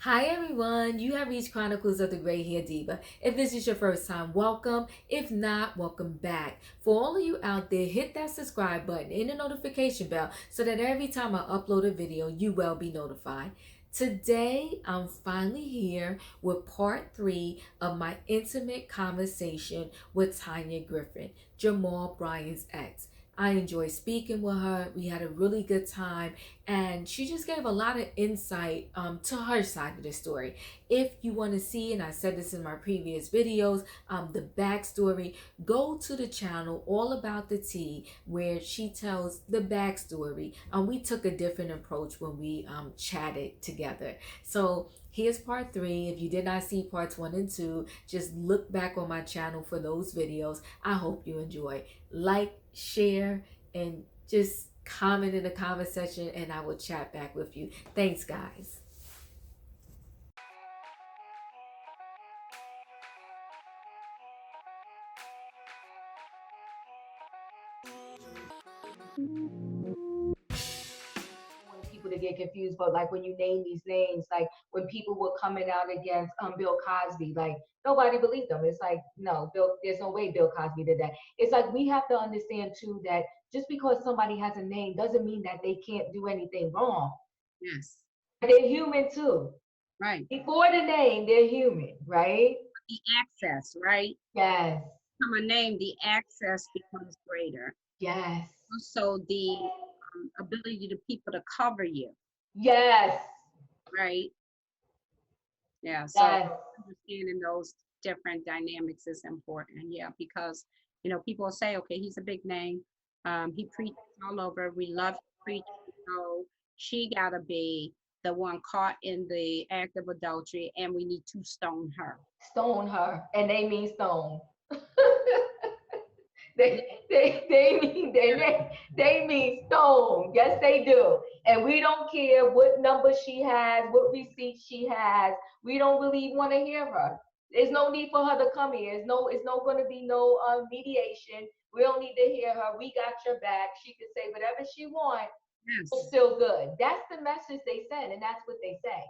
Hi everyone, you have reached Chronicles of the Gray Hair Diva. If this is your first time, welcome. If not, welcome back. For all of you out there, hit that subscribe button and the notification bell so that every time I upload a video, you will be notified. Today, I'm finally here with part 3 of my intimate conversation with Tunya Griffin, Jamal Bryant's ex. I enjoyed speaking with her. We had a really good time, and she just gave a lot of insight to her side of the story. If you want to see, and I said this in my previous videos, the backstory, go to the channel All About the Tea, where she tells the backstory. We took a different approach when we chatted together. So here's part 3. If you did not see parts 1 and 2, just look back on my channel for those videos. I hope you enjoy. Like, share, and just comment in the comment section, and I will chat back with you. Thanks, guys. People to get confused, but like when you name these names, like when people were coming out against Bill Cosby, like nobody believed them. It's like, no, Bill, there's no way Bill Cosby did that. It's like we have to understand too that just because somebody has a name doesn't mean that they can't do anything wrong. Yes. They're human too. Right. Before the name, they're human, right? The access, right? Yes. From a name, the access becomes greater. Yes. Also, the ability to people to cover you, Yes. right? Yeah. So Yes. understanding those different dynamics is important. Yeah, because people say, okay, he's a big name. He preaches all over. We love his preaching. So she gotta be the one caught in the act of adultery, and we need to stone her. Stone her, and they mean stone. They mean stone. Yes, they do. And we don't care what number she has, what receipt she has. We don't really want to hear her. There's no need for her to come here. It's no going to be no mediation. We don't need to hear her. We got your back. She can say whatever she wants. It's Yes. still good. That's the message they send, and that's what they say.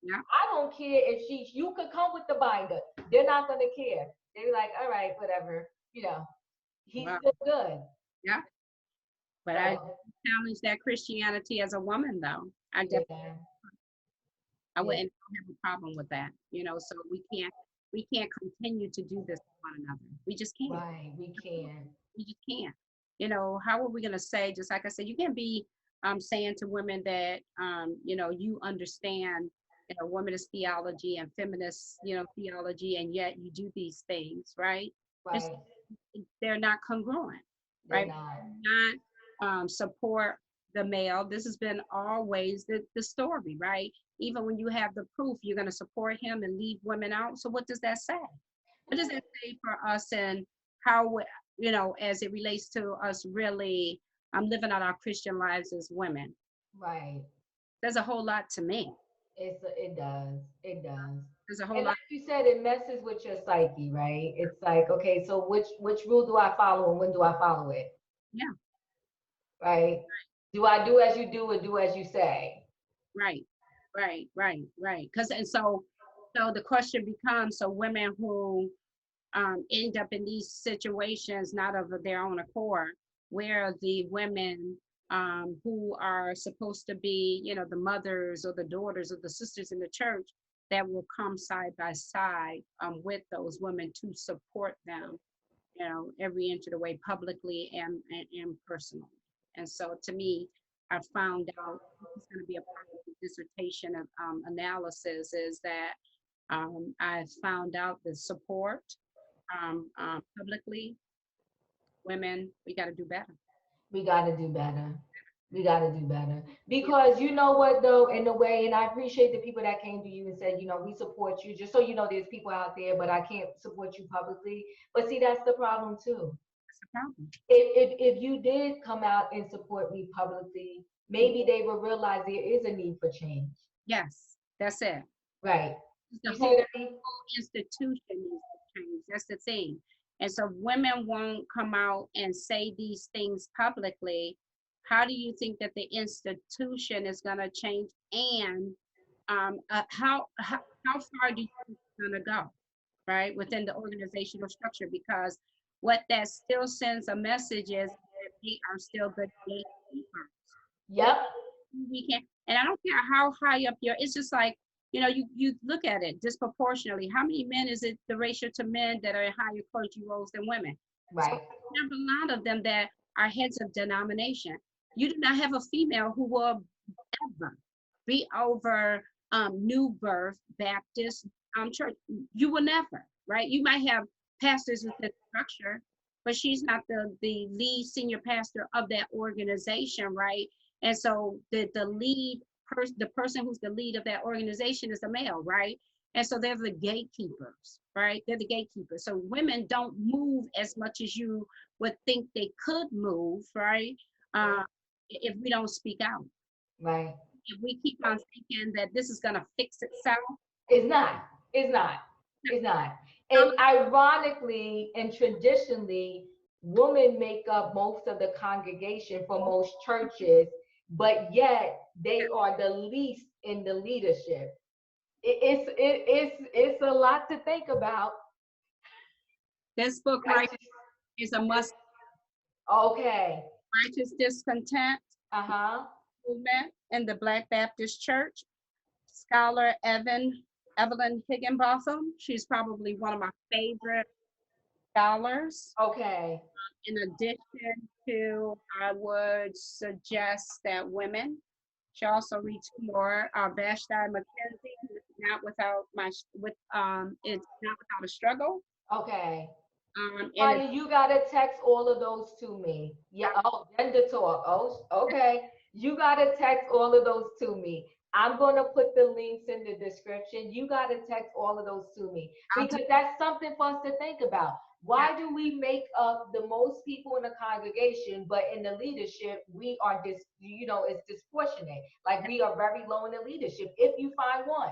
Yeah. I don't care if you could come with the binder. They're not gonna care. They're like, all right, whatever. He's Well, still good. yeah. But I So challenge that Christianity as a woman, though. yeah, I yeah, wouldn't have a problem with that. So we can't continue to do this to one another. We just can't. right. We can. We just can't. How are we gonna say, just like I said, you can't be saying to women that you understand women's theology and feminist theology, and yet you do these things, right? It's, Right. they're not congruent, They're right? not. Not support the male. This has been always the story, right? Even when you have the proof, you're going to support him and leave women out. So what does that say? What does that say for us, and how, as it relates to us really living out our Christian lives as women? Right. There's a whole lot to me. It does. It does. There's a whole And like lot. you said, it messes with your psyche, right? It's like, okay, so which rule do I follow and when do I follow it? Yeah, Right? Do I do as you do or do as you say? right, right. Because and so the question becomes, so women who end up in these situations not of their own accord, where the women who are supposed to be, the mothers or the daughters or the sisters in the church that will come side by side with those women to support them, every inch of the way, publicly and personally. And so to me, I found out, this is going to be a part of the dissertation of analysis, is that I found out the support publicly, women, we got to do better. We got to do better. We got to do better. Because you know what, though, in a way, and I appreciate the people that came to you and said, we support you. Just so you know, there's people out there, but I can't support you publicly. But see, that's the problem, too. That's the problem. If you did come out and support me publicly, maybe they will realize there is a need for change. Yes, that's it. Right. The You see whole what I mean? institution needs to change. That's the thing. And so women won't come out and say these things publicly. How do you think that the institution is going to change? And How far do you think it's gonna go, right, within the organizational structure? Because what that still sends a message is that they are still the gatekeepers. Yep. We can't, and I don't care how high up you're, it's just like, you look at it disproportionately. How many men is it the ratio to men that are in higher clergy roles than women? So Right. you have a lot of them that are heads of denomination. You do not have a female who will ever be over New Birth Baptist church. You will never, right? You might have pastors within the structure, but she's not the lead senior pastor of that organization, right? And so the lead person, the person who's the lead of that organization is a male, right? And so they're the gatekeepers, right? They're the gatekeepers. So women don't move as much as you would think they could move, right? Uh, if we don't speak out. Right. If we keep on thinking that this is going to fix itself, It's not. It's not. It's not. And ironically and traditionally, women make up most of the congregation for most churches, but yet they are the least in the leadership. It's a lot to think about. this book I right just, here is a must. okay. Righteous Discontent Uh-huh. Movement in the Black Baptist Church. Scholar Evelyn Higginbotham. She's probably one of my favorite scholars. Okay. In addition to, I would suggest that women should also read two more. Vashti McKenzie, not without my with it's not without a struggle. Okay. And it's Honey, you gotta text all of those to me. Yeah. Oh, gender talk. Oh, okay. You gotta text all of those to me. I'm gonna put the links in the description. You gotta text all of those to me I'll do because that's something for us to think about. that. Why do we make up the most people in the congregation, but in the leadership we are it's disproportionate. Like we are very low in the leadership. If you find one,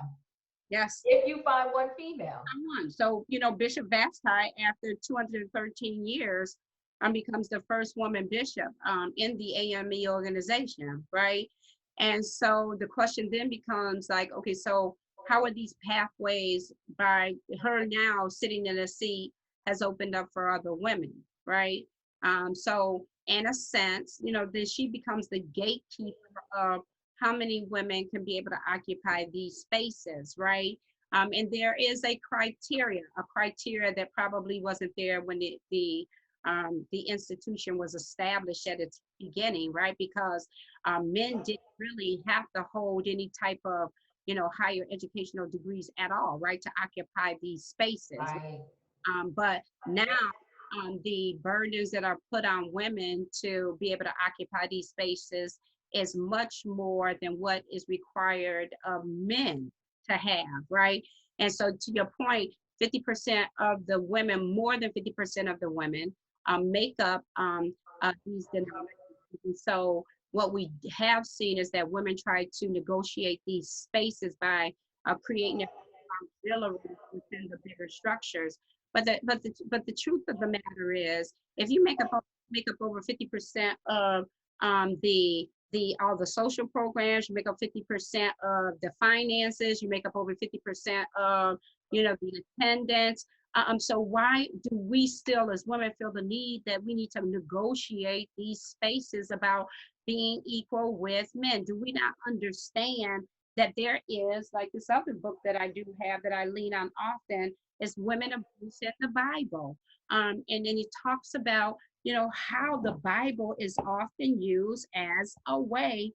Yes. if you find one female. One. So, Bishop Vashti, after 213 years, becomes the first woman bishop in the AME organization, right? And so the question then becomes like, okay, so how are these pathways by her now sitting in a seat has opened up for other women, right? So in a sense, then she becomes the gatekeeper of how many women can be able to occupy these spaces, right? And there is a criteria that probably wasn't there when the institution was established at its beginning, right? Because men didn't really have to hold any type of, higher educational degrees at all, right, to occupy these spaces. Right. But now the burdens that are put on women to be able to occupy these spaces is much more than what is required of men to have, right? And so to your point, 50% of the women, more than 50% of the women make up these denominations. And so what we have seen is that women try to negotiate these spaces by creating auxiliaries within the bigger structures. But the truth of the matter is, if you make up over 50% of the all the social programs, you make up 50% of the finances, you make up over 50% of the attendance. So why do we still, as women, feel the need that we need to negotiate these spaces about being equal with men? Do we not understand that there is, like this other book that I do have that I lean on often, is Women Abuse in the Bible. And then it talks about, how the Bible is often used as a way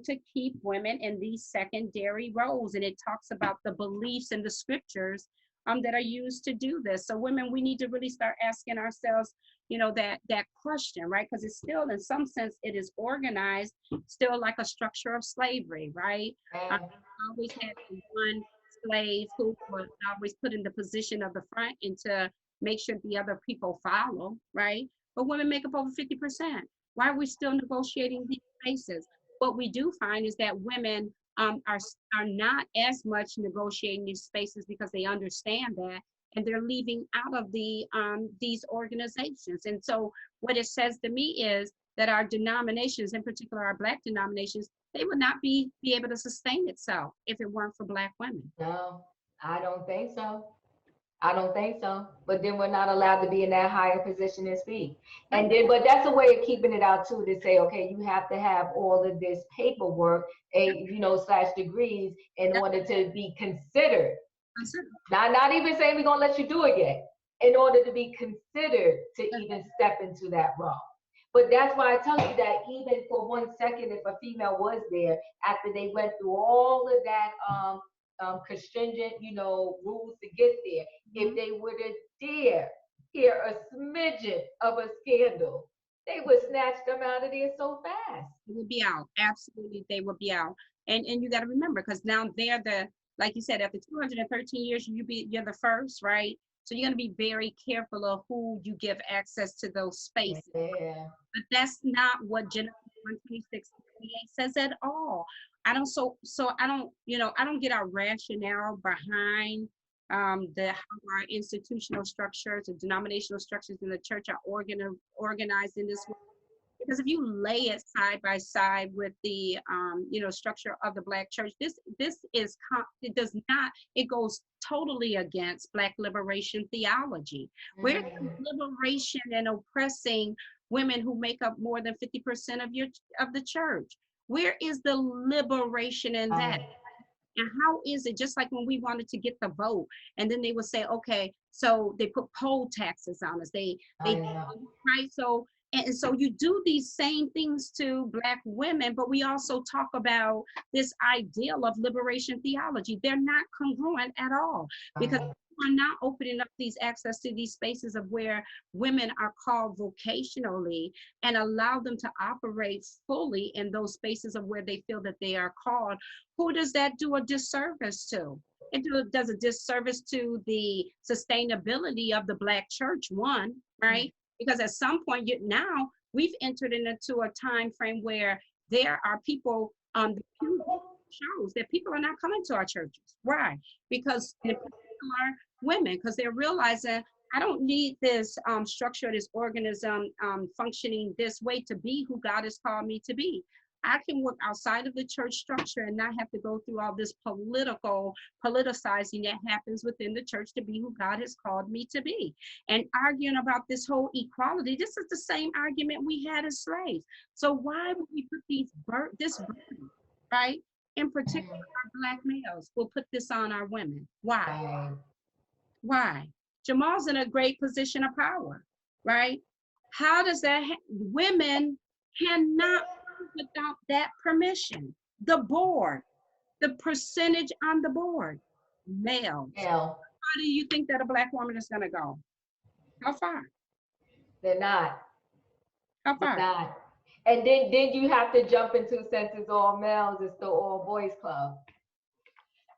to keep women in these secondary roles. And it talks about the beliefs and the scriptures that are used to do this. So women, we need to really start asking ourselves, that question, right? Because it's still, in some sense, it is organized still like a structure of slavery, right? Always had one slave who was always put in the position of the front and to make sure the other people follow, right? But women make up over 50%. Why are we still negotiating these spaces? What we do find is that women are not as much negotiating these spaces because they understand that, and they're leaving out of these organizations. And so what it says to me is that our denominations, in particular our Black denominations, they would not be able to sustain itself if it weren't for Black women. No, I don't think so. I don't think so. But then we're not allowed to be in that higher position and speak. And then, but that's a way of keeping it out too, to say, okay, you have to have all of this paperwork, slash degrees in order to be considered. Not even saying we're gonna let you do it yet, in order to be considered to even step into that role. But that's why I tell you that even for 1 second, if a female was there after they went through all of that constringent, rules to get there, if they were to dare hear a smidgen of a scandal, they would snatch them out of there so fast. They would be out. Absolutely, they would be out. And you got to remember, because now they're like you said, after 213 years, you're the first, right? So you're going to be very careful of who you give access to those spaces. Yeah. But that's not what Genesis 1:26 says at all. I don't get our rationale behind how our institutional structures, the denominational structures in the church are organized in this way. Because if you lay it side by side with the structure of the Black church, it goes totally against Black liberation theology. Where's the liberation and oppressing women who make up more than 50% of the church? Where is the liberation in that? And how is it, just like when we wanted to get the vote, and then they would say, okay, so they put poll taxes on us. Right? So you do these same things to Black women, but we also talk about this ideal of liberation theology. They're not congruent at all, because we're not opening up these access to these spaces of where women are called vocationally and allow them to operate fully in those spaces of where they feel that they are called. Who does that do a disservice to? It does a disservice to the sustainability of the Black church, one, right? Because at some point now we've entered into a time frame where there are people on the pew shows that people are not coming to our churches. Why? Because in particular women, because they're realizing, I don't need this structure, this organism functioning this way to be who God has called me to be. I can work outside of the church structure and not have to go through all this politicizing that happens within the church to be who God has called me to be. And arguing about this whole equality, this is the same argument we had as slaves. So why would we put this burden, right? In particular, our Black males will put this on our women. Why? Why? Jamal's in a great position of power, right? How does that women cannot without that permission? The board, the percentage on the board, males. How do you think that a Black woman is going to go? How far? They're not. How far? They're not. And then you have to jump into, since it's all males, it's the all boys club.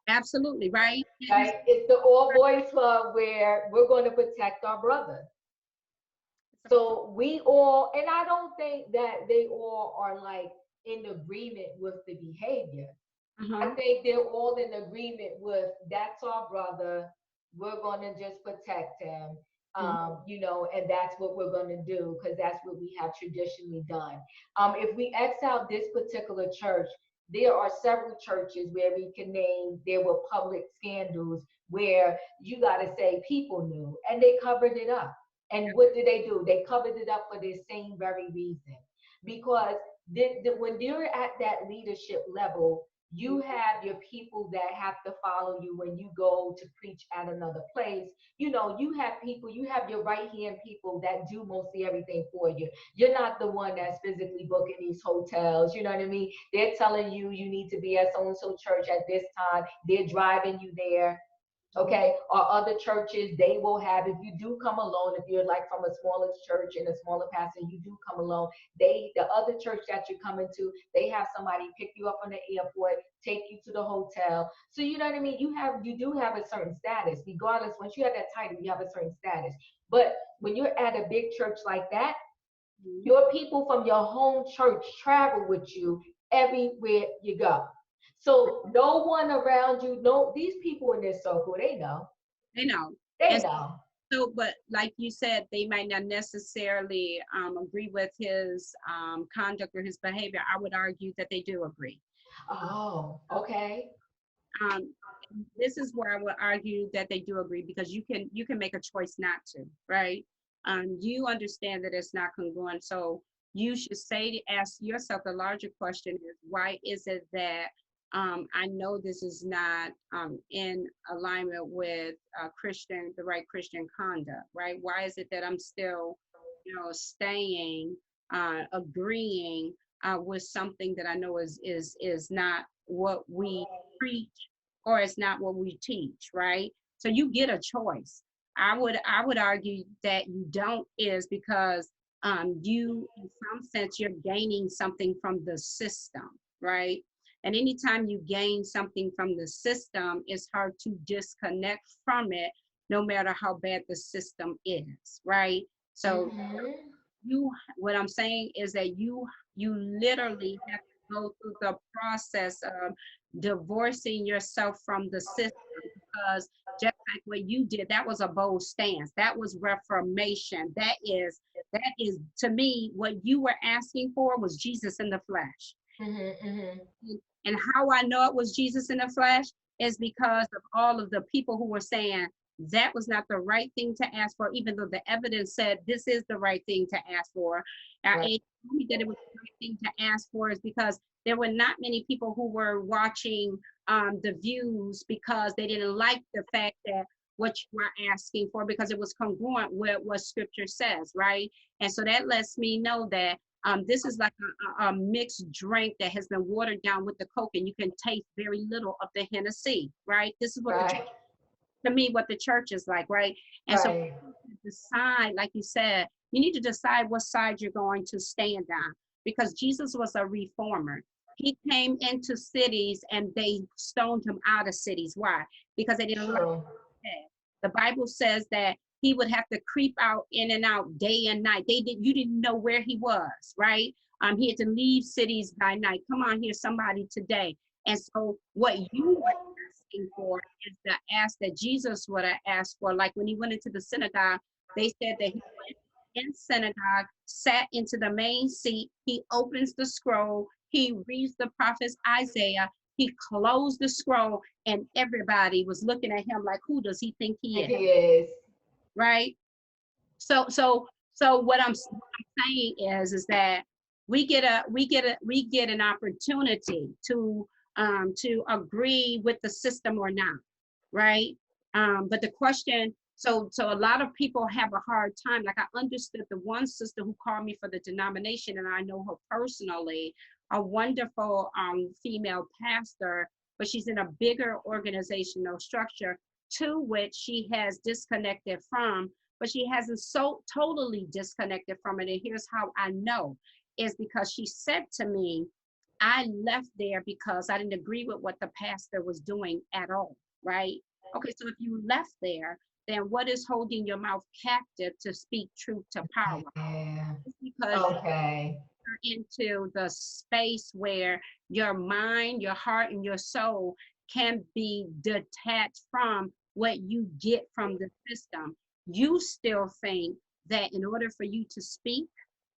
Absolutely, right? Right? It's the all boys club where we're going to protect our brother. So we all, and I don't think that they all are like in agreement with the behavior. I think they're all in agreement with, that's our brother, we're going to just protect him, and that's what we're going to do, because that's what we have traditionally done. If we X out this particular church, there are several churches where we can name, there were public scandals where you got to say people knew, and they covered it up. And what did they do? They covered it up for the same very reason. Because when you're at that leadership level, you have your people that have to follow you when you go to preach at another place. You have people, you have your right-hand people that do mostly everything for you. You're not the one that's physically booking these hotels, you know what I mean? They're telling you need to be at so-and-so church at this time. They're driving you there. Okay, or other churches, they will have, if you do come alone, if you're like from a smaller church and a smaller pastor, you do come alone, the other church that you're coming to, they have somebody pick you up from the airport, take you to the hotel. So you know what I mean? You do have a certain status, regardless. Once you have that title, you have a certain status. But when you're at a big church like that, your people from your home church travel with you everywhere you go. So no one around you, these people in this circle, they know. They know. They know. So, but like you said, they might not necessarily agree with his conduct or his behavior. I would argue that they do agree. Oh, okay. Um, this is where I would argue that they do agree, because you can make a choice not to, right? You understand that it's not congruent, so you should ask yourself the larger question is, why is it that I know this is not in alignment with the right Christian conduct, right? Why is it that I'm still, staying, agreeing with something that I know is not what we preach, or it's not what we teach, right? So you get a choice. I would argue that you don't, is because you, in some sense, you're gaining something from the system, right? And anytime you gain something from the system, it's hard to disconnect from it, no matter how bad the system is, right? So Mm-hmm. you what I'm saying is that you literally have to go through the process of divorcing yourself from the system, because just like what you did, that was a bold stance. That was reformation. That is to me, what you were asking for was Jesus in the flesh. Mm-hmm. Mm-hmm. And how I know it was Jesus in the flesh is because of all of the people who were saying that was not the right thing to ask for, even though the evidence said this is the right thing to ask for. Right. It told me that it was the right thing to ask for, is because there were not many people who were watching the views, because they didn't like the fact that what you were asking for, because it was congruent with what scripture says, right? And so that lets me know that this is like a mixed drink that has been watered down with the Coke, and you can taste very little of the Hennessy, right? This is what Right. to me, what the church is like, right? And so Right. decide, like you said, you need to decide what side you're going to stand on, because Jesus was a reformer. He came into cities and they stoned him out of cities. Why? Because they didn't like True. it. The Bible says that he would have to creep out in and out day and night. You didn't know where he was, right? He had to leave cities by night. Come on here, somebody today. And so what you were asking for is the ask that Jesus would have asked for. Like when he went into the synagogue, they said that he went in synagogue, sat into the main seat, he opens the scroll, he reads the prophet Isaiah, he closed the scroll, and everybody was looking at him like, who does he think he He is? is. Right? So what I'm saying is that we get an opportunity to agree with the system or not, right? But the question, so a lot of people have a hard time. Like, I understood the one sister who called me for the denomination, and I know her personally, a wonderful female pastor, but she's in a bigger organizational structure to which she has disconnected from, but she hasn't so totally disconnected from it. And here's how I know, is because she said to me, I left there because I didn't agree with what the pastor was doing at all, right? Okay, so if you left there, then what is holding your mouth captive to speak truth to power? Yeah. It's because Okay. you're into the space where your mind, your heart, and your soul can be detached from what you get from the system. You still think that in order for you to speak,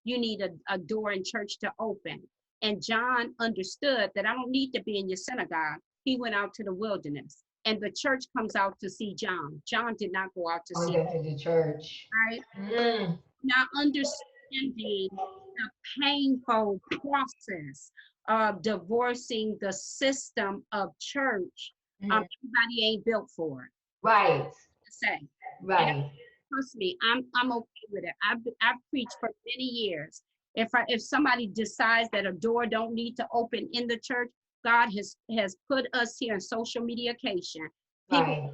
you need a door in church to open. And John understood that I don't need to be in your synagogue. He went out to the wilderness, and the church comes out to see John. John did not go out to On see, to the church. right? Mm. Not understanding the painful process of divorcing the system of church. Mm. Everybody ain't built for it. Right. To say, and Right. trust me, I'm okay with it. I've preached for many years. If somebody decides that a door don't need to open in the church, God has put us here in social mediacation. People Right.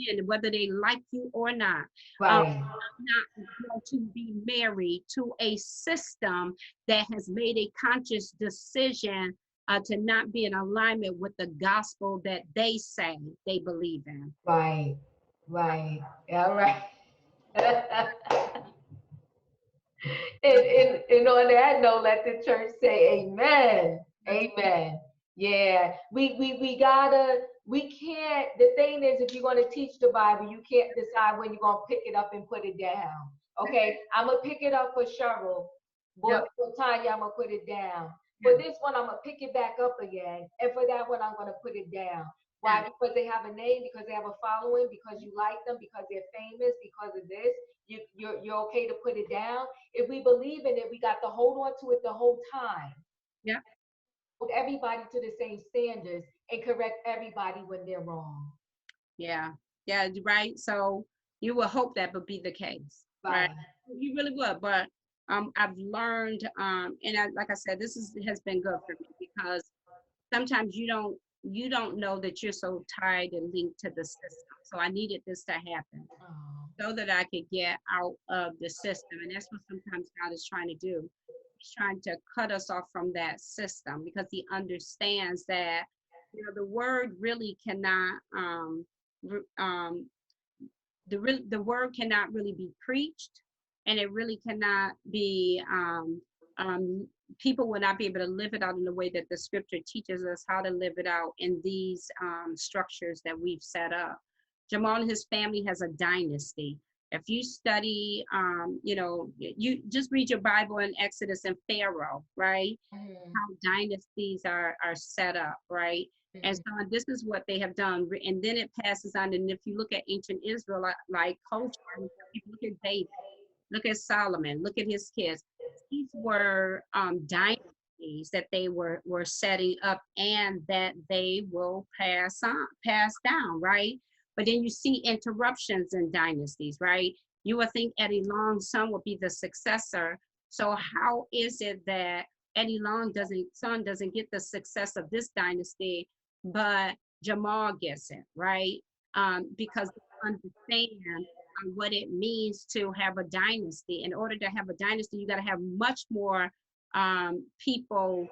in, whether they like you or not. Right. I'm not going to be married to a system that has made a conscious decision to not be in alignment with the gospel that they say they believe in. Right. Right. All right. And on that note, let the church say amen. Amen. Yeah. We gotta we can't, the thing is, if you're going to teach the Bible, you can't decide when you're going to pick it up and put it down. Okay, I'm going to pick it up for Cheryl, Yep. but for Tanya, I'm going to put it down. Yeah. For this one, I'm going to pick it back up again. And for that one, I'm going to put it down. Why? Yeah. Because they have a name, because they have a following, because you like them, because they're famous, because of this. You're okay to put it down. If we believe in it, we got to hold on to it the whole time. Yeah. Hold everybody to the same standards and correct everybody when they're wrong. Yeah. Yeah. Right. So you would hope that would be the case, right? Right. You really would. But I've learned, and like I said, has been good for me because sometimes you don't know that you're so tied and linked to the system. So I needed this to happen Oh, so that I could get out of the system. And that's what sometimes God is trying to do. He's trying to cut us off from that system because he understands that, the word really cannot, the word cannot really be preached, and it really cannot be, um, people will not be able to live it out in the way that the scripture teaches us how to live it out in these structures that we've set up. Jamal and his family has a dynasty. If you study, you just read your Bible in Exodus and Pharaoh, right? mm, How dynasties are set up, right? And so mm, this is what they have done. And then it passes on. And if you look at ancient Israel, like culture, if you look at David, look at Solomon, look at his kids. These were dynasties that they were setting up and that they will pass down, right? But then you see interruptions in dynasties, right? You would think Eddie Long's son would be the successor. So how is it that Eddie Long doesn't get the success of this dynasty, but Jamal gets it, right? Because they understand what it means to have a dynasty. In order to have a dynasty, you got to have much more people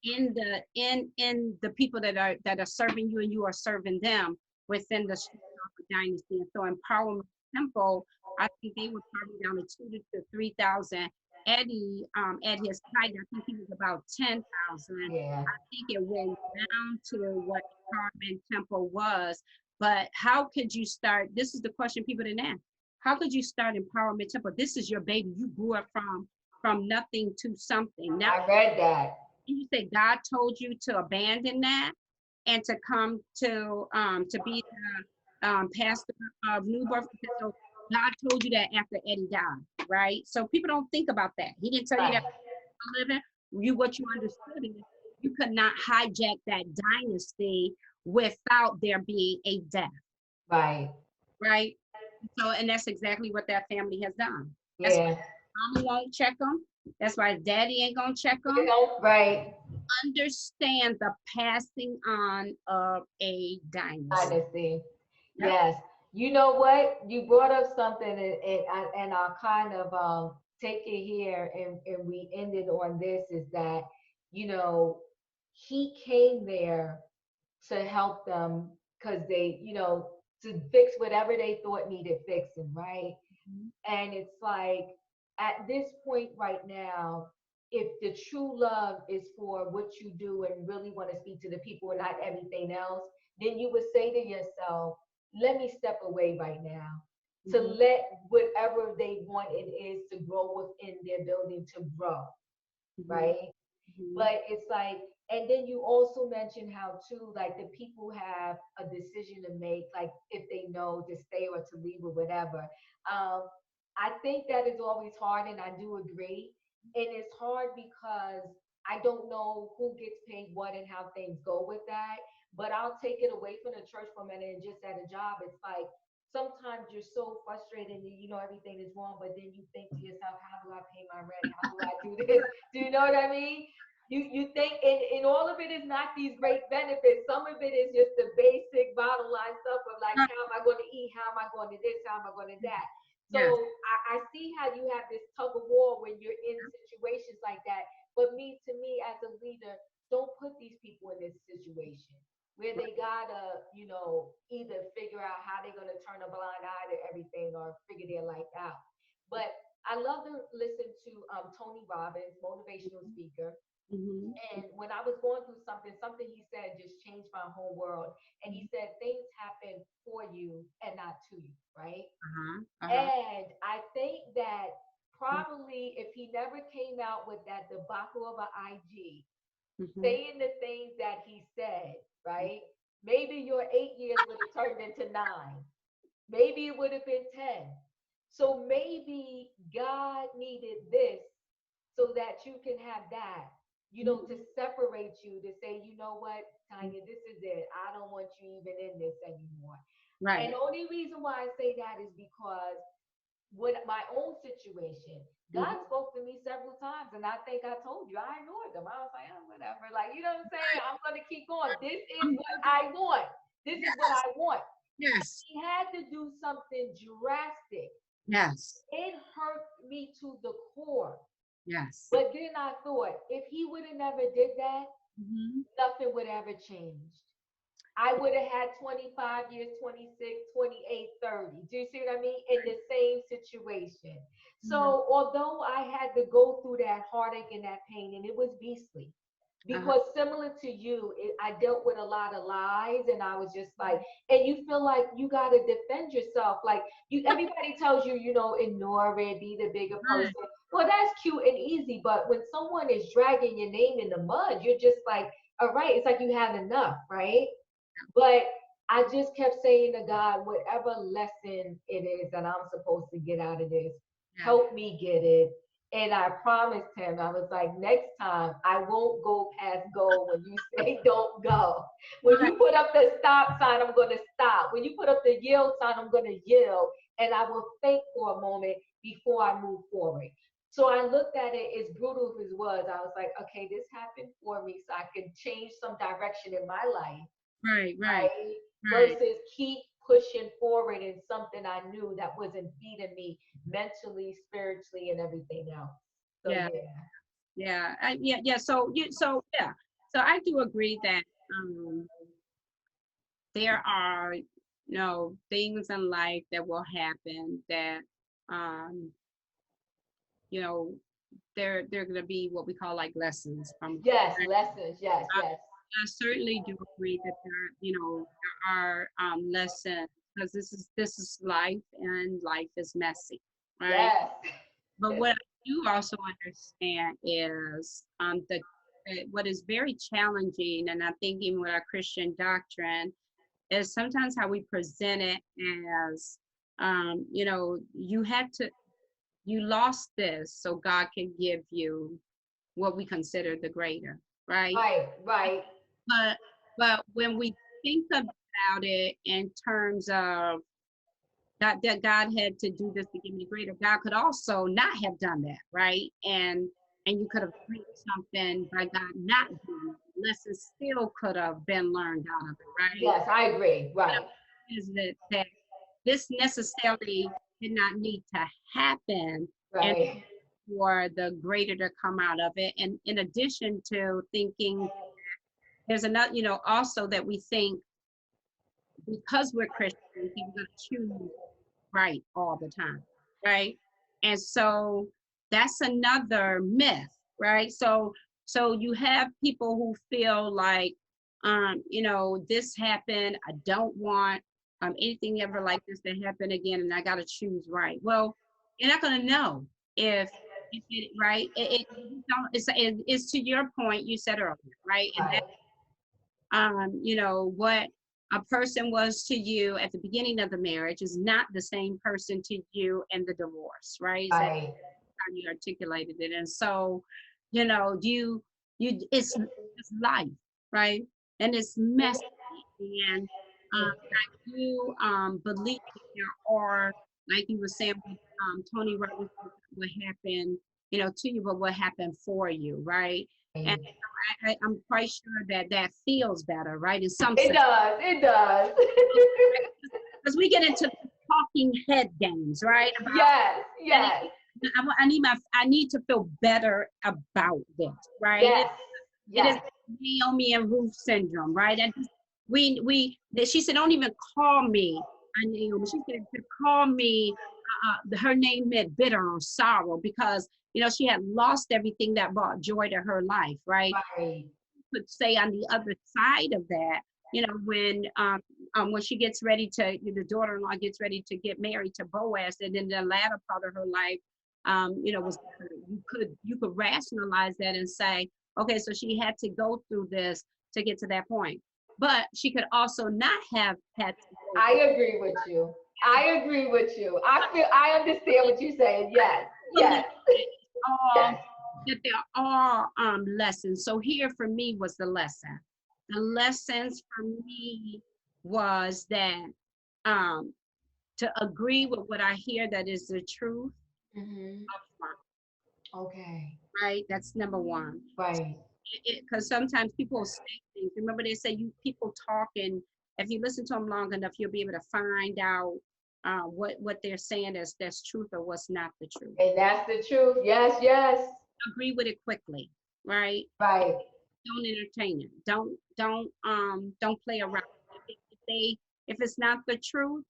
in the people that are serving you, and you are serving them within the structure of a dynasty. And so, Empowerment Temple, I think they were probably down to 2 to 3,000. Eddie, at his height, I think he was about 10,000. yeah. I think it went down to what Empowerment Temple was. But how could you start? This is the question people didn't ask. How could you start Empowerment Temple? This is your baby. You grew up from nothing to something. Now I read that. you say God told you to abandon that and to come to be the pastor of New Birth. So God told you that after Eddie died, right? So people don't think about that. He didn't tell you that Right. for living. What you understood is you could not hijack that dynasty without there being a death, Right. right? So, and that's exactly what that family has done. That's Yeah. why mama won't check them. That's why daddy ain't gonna check You them. know, right. Understand the passing on of a dynasty. Honesty. Yep. Yes. You know what? You brought up something, and I'll kind of take it here, and we ended on this, is that, you know, he came there to help them because they, to fix whatever they thought needed fixing, right? Mhm. And it's like, at this point right now, if the true love is for what you do and really want to speak to the people and not everything else, then you would say to yourself, let me step away right now to Mhm. let whatever they want it is to grow within their building to grow, Mhm. right? Mhm. But it's like, and then you also mentioned how too, like, the people have a decision to make, like if they know to stay or to leave or whatever. um I think that is always hard, and I do agree. And it's hard because I don't know who gets paid what and how things go with that. But I'll take it away from the church for a minute, and just at a job, it's like sometimes you're so frustrated and you know everything is wrong, but then you think to yourself, how do I pay my rent? How do I do this? Do you know what I mean? You think, and all of it is not these great benefits. Some of it is just the basic bottom line stuff of like, Right. how am I going to eat? How am I going to this? How am I going to that? So Yes. I see how you have this tug of war when you're in situations like that. But to me, as a leader, don't put these people in this situation where they gotta, either figure out how they're gonna turn a blind eye to everything or figure their life out. But I love to listen to Tony Robbins, motivational speaker. Mm-hmm. And when I was going through something, something he said just changed my whole world. And he said, things happen for you and not to you, right? Uh-huh. Uh-huh. And I think that probably if he never came out with that debacle of an IG, Mm-hmm. saying the things that he said, right? Maybe your 8 years would have turned into 9. Maybe it would have been 10. So maybe God needed this so that you can have that, to separate you, to say, you know what, Tanya, this is it. I don't want you even in this anymore. Right. And the only reason why I say that is because with my own situation, God Mm-hmm. spoke to me several times, and I think I told you I ignored them. I was like, oh, whatever. Like, you know what I'm saying? I'm gonna keep going. This is what I want. This is what Yes. I want. Yes. He had to do something drastic. Yes. It hurt me to the core. Yes. But then I thought, if he would have never did that, Mm-hmm. nothing would ever change. I would have had 25 years, 26, 28, 30. Do you see what I mean? In the same situation. Mm-hmm. So although I had to go through that heartache and that pain, and it was beastly, Uh-huh. because similar to you, I dealt with a lot of lies, and I was just like, and you feel like you got to defend yourself. Like everybody tells you, ignore it, be the bigger person. Right. Well, that's cute and easy, but when someone is dragging your name in the mud, you're just like, all right, it's like you had enough, right? But I just kept saying to God, whatever lesson it is that I'm supposed to get out of this, Yeah. help me get it. And I promised him, I was like, next time I won't go past go when you say don't go. When Right. you put up the stop sign, I'm going to stop. When you put up the yield sign, I'm going to yield. And I will think for a moment before I move forward. So I looked at it, as brutal as it was. I was like, okay, this happened for me so I can change some direction in my life, Right. Right. right? Right. Versus keep pushing forward in something I knew that wasn't feeding me mentally, spiritually, and everything else. So Yeah. yeah. Yeah. Yeah. Yeah. So yeah. So I do agree that um there are things in life that will happen that um you know they're going to be what we call like lessons from. Yes, lessons. Yes, I, yes. I certainly do agree that there are lessons, because this is life, and life is messy, right? Yes. But what I do also understand is that what is very challenging, and I think even with our Christian doctrine, is sometimes how we present it as, you lost this so God can give you what we consider the greater, right? Right, right. But but when we think about it in terms of that God had to do this to give me greater, God could also not have done that, right? And you could have reached something by God not doing it. Lessons still could have been learned out of it, right? Yes, I agree. Right. Is that this necessarily did not need to happen and Right. for the greater to come out of it. And in addition to thinking, there's another, also that we think because we're Christians, we're going to choose right all the time, right? And so that's another myth, right? So you have people who feel like, this happened. I don't want anything ever like this to happen again, and I got to choose right. Well, you're not going to know if it right. It's to your point you said earlier, right? And Right. what a person was to you at the beginning of the marriage is not the same person to you in the divorce, right? So Right. how you articulated it. And so, it's life, right? And it's messy. And I do believe there are, like you were saying with Tony Robbins, what happened, to you, but what happened for you, right? And I'm quite sure that feels better, right? In some It sense. does. It does. Because we get into talking head games, right? Yes. And Yes. I need to feel better about this, right? Yes. It is Yes. Naomi and Ruth syndrome, right? And she said, don't even call me Naomi. She said to call me, her name meant bitter or sorrow, because you know, she had lost everything that brought joy to her life, right? Right. Could say on the other side of that, you know, when she gets ready to, the daughter-in-law gets ready to get married to Boaz, and in the latter part of her life, you know, you could rationalize that and say, okay, so she had to go through this to get to that point. But she could also not have had to go I agree with you. I agree with you. I understand what you're saying. Yes. Yes. all, Yes. that there are lessons. So here for me was the lesson. The lessons for me was that to agree with what I hear that is the truth Mm-hmm. upfront, Okay. right? That's number one. Right. Because sometimes people say things. Remember, they say people talk, and if you listen to them long enough, you'll be able to find out what they're saying that's truth or what's not the truth. And that's the truth. Yes. Yes. Agree with it quickly, right? Right. Don't entertain it. Don't play around. If it's not the truth,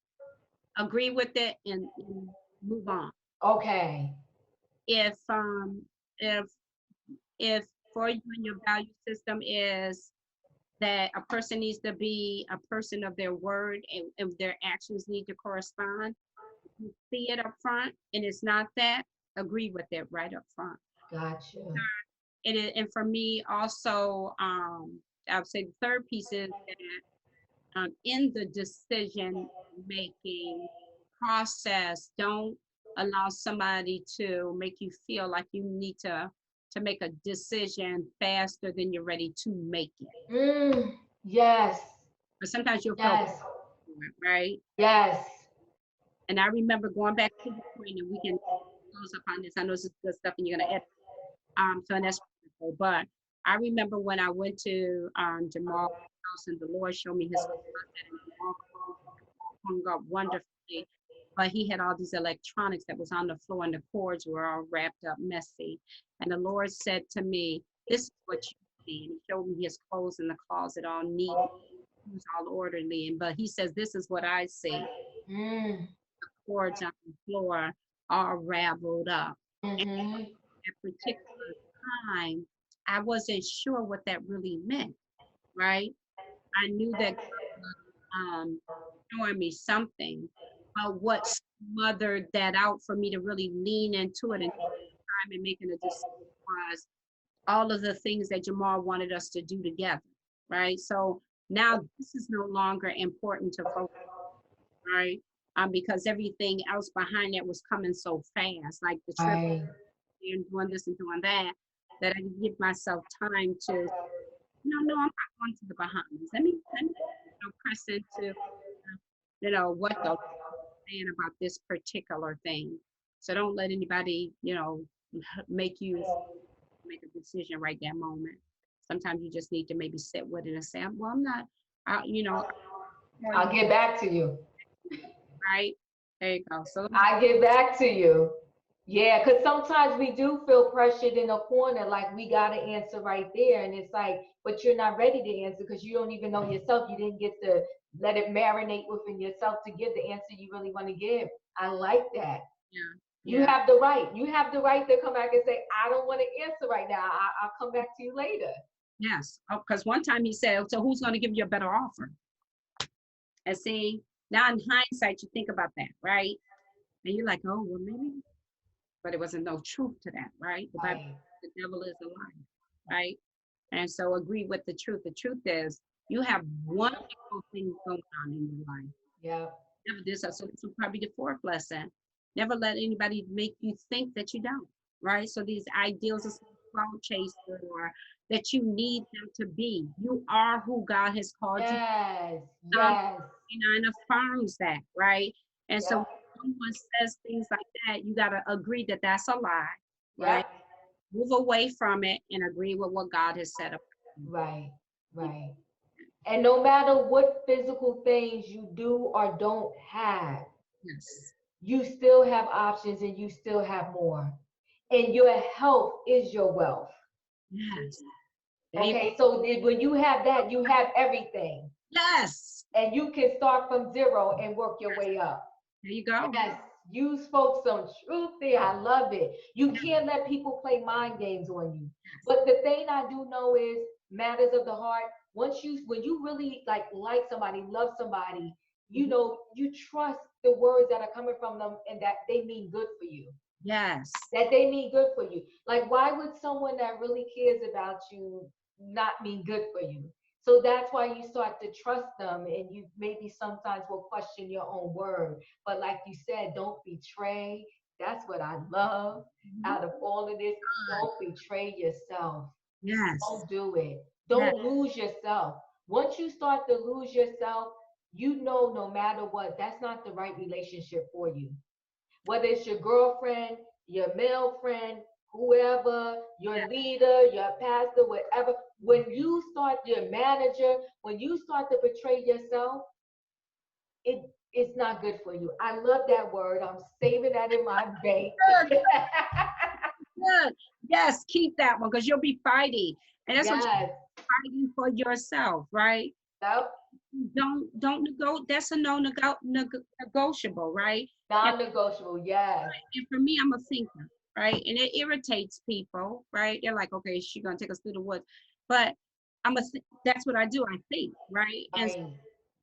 agree with it and move on. Okay. If if if for you and your value system is that a person needs to be a person of their word, and if their actions need to correspond, you see it up front, and it's not that, agree with it right up front. Gotcha. And for me also, I would say the third piece is that in the decision making process, don't allow somebody to make you feel like you need to make a decision faster than you're ready to make it. Yes. But sometimes you'll feel Yes. right. Yes. And I remember going back to the point, and we can close up on this. I know this is good stuff, and you're gonna edit. So and that's wonderful. But I remember when I went to Jamal's house, and the Lord showed me his closet, and Jamal hung up wonderfully. But he had all these electronics that was on the floor, and the cords were all wrapped up messy. And the Lord said to me, "This is what you see." And he showed me his clothes in the closet, all neat, all orderly. But he says, "This is what I see." Cords on the floor, all raveled up. And at that particular time, I wasn't sure what that really meant, right? I knew that God was showing me something, but what smothered that out for me to really lean into it and time and making a decision was all of the things that Jamal wanted us to do together, right? So now this is no longer important to focus, right? Because everything else behind it was coming so fast, like the trip and doing this and doing that, that I didn't give myself time to, no, I'm not going to the Bahamas. Let me press into, what the saying about this particular thing. So don't let anybody, make you make a decision right that moment. Sometimes you just need to maybe sit with it and say, well, I'm not, I'll get back to you. Right? There you go. So I get back to you. Yeah, because sometimes we do feel pressured in a corner, like we got to answer right there. And it's like, but you're not ready to answer because you don't even know yourself. You didn't get to let it marinate within yourself to give the answer you really want to give. I like that. Yeah. You have the right. You have the right to come back and say, I don't want to answer right now. I'll come back to you later. Yes. Because one time he said, so who's going to give you a better offer? And see, now in hindsight, you think about that, right? And you're like, oh, well, maybe. But it wasn't no truth to that, right? The Bible, the devil is a liar, right? And so agree with the truth. The truth is you have wonderful things going on in your life. Yeah. Never this, so this will probably be the fourth lesson. Never let anybody make you think that you don't, right? So these ideals of cloud chaser or that you need them to be. You are who God has called you. Yes. And affirms that, right? And so when someone says things like that, you got to agree that that's a lie, right? Move away from it and agree with what God has said about you. Right. And no matter what physical things you do or don't have, yes, you still have options and you still have more. And your health is your wealth. Yes. Okay, so when you have that, you have everything. Yes. And you can start from zero and work your way up. There you go. You spoke some truth there. I love it. You can't let people play mind games on you. But the thing I do know is matters of the heart. When you really like somebody, love somebody, you Mhm. know, you trust the words that are coming from them and that they mean good for you. Yes. That they mean good for you. Like, why would someone that really cares about you not mean good for you? So that's why you start to trust them, and you maybe sometimes will question your own word. But like you said, don't betray. That's what I love Mhm. out of all of this. Don't betray yourself. Yes. Don't do it. Yes. Don't lose yourself. Once you start to lose yourself, you know no matter what, that's not the right relationship for you, whether it's your girlfriend, your male friend, whoever, your leader, your pastor, whatever. When you start your manager, when you start to betray yourself, it it's not good for you. I love that word. I'm saving that in my bank. Good. Good. Yes. Keep that one because you'll be fighting, and that's what Yes. you're fighting for yourself, right? Yep. Don't nego. That's a negotiable, right? And, Non-negotiable. Yes. and for me, I'm a thinker, right? And it irritates people, right? They're like, okay, she's gonna take us through the woods, but that's what I do. I think, right? And Right.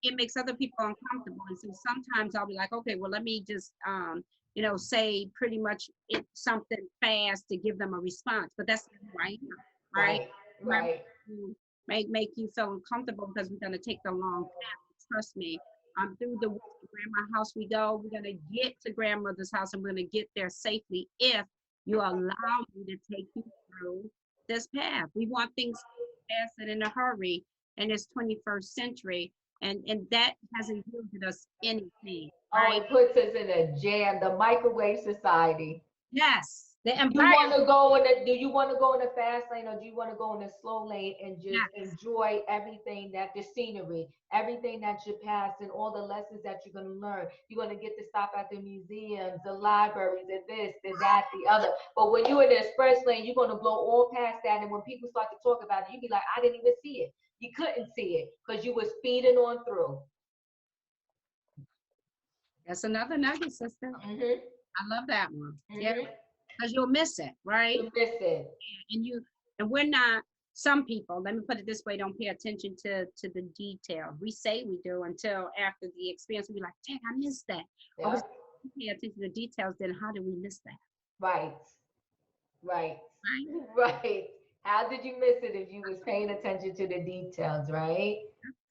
it makes other people uncomfortable. And so sometimes I'll be like, okay, well, let me just, say pretty much something fast to give them a response. But that's not who I am, right? Right. Remember Right. to make you feel uncomfortable because we're going to take the long path. Trust me. Through the woods to grandma's house we go. We're going to get to grandmother's house and we're going to get there safely if you allow me to take you through this path. We want things fast and in a hurry in this 21st century, and that hasn't yielded us anything, Oh, right? it puts us in a jam. The microwave society. Yes, the You want environment. to go in the, do you want to go in the fast lane, or do you want to go in the slow lane and just Yes, enjoy everything, that the scenery, everything that you pass, and all the lessons that you're going to learn? You're going to get to stop at the museums, the libraries, and this, and that, the other. But when you're in the express lane, you're going to blow all past that. And when people start to talk about it, you be like, I didn't even see it. You couldn't see it because you were speeding on through. that's another nugget, sister. Hmm. I love that one. Yeah, Hmm. because you'll miss it, right? You miss it. And we're not. Some people, let me put it this way, don't pay attention to the detail. We say we do until after the experience. We be like, dang, I missed that. Or we Yeah. pay attention to the details. Then how did we miss that? Right. Right. Right? Right. How did you miss it if you was paying attention to the details, right?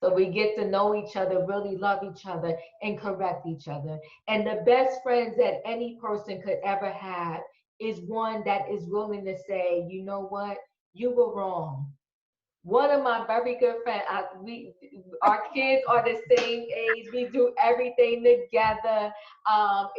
So we get to know each other, really love each other, and correct each other. And the best friends that any person could ever have is one that is willing to say, you know what, you were wrong. One of my very good friends, our kids are the same age. We do everything together. And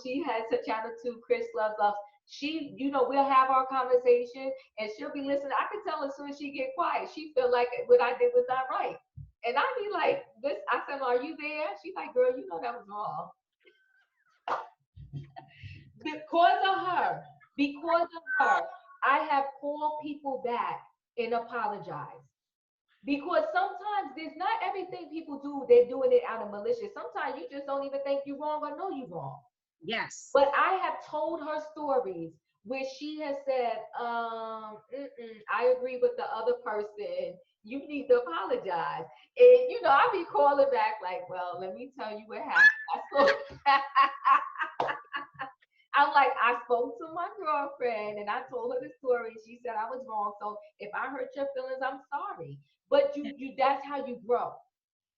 she has her channel too, Chris Loves Loves. She, we'll have our conversation, and she'll be listening. I can tell as soon as she get quiet, she feel like what I did was not right. And I be like, this. I said, "Are you there?" She's like, "Girl, you know that was wrong." Because of her, because of her, I have called people back and apologized. Because sometimes there's not everything people do, they're doing it out of malicious. Sometimes you just don't even think you're wrong or know you're wrong. Yes. But I have told her stories where she has said, I agree with the other person. You need to apologize. And I be calling back like, well, let me tell you what happened. I'm like, I spoke to my girlfriend and I told her the story. She said I was wrong. So if I hurt your feelings, I'm sorry. But you that's how you grow.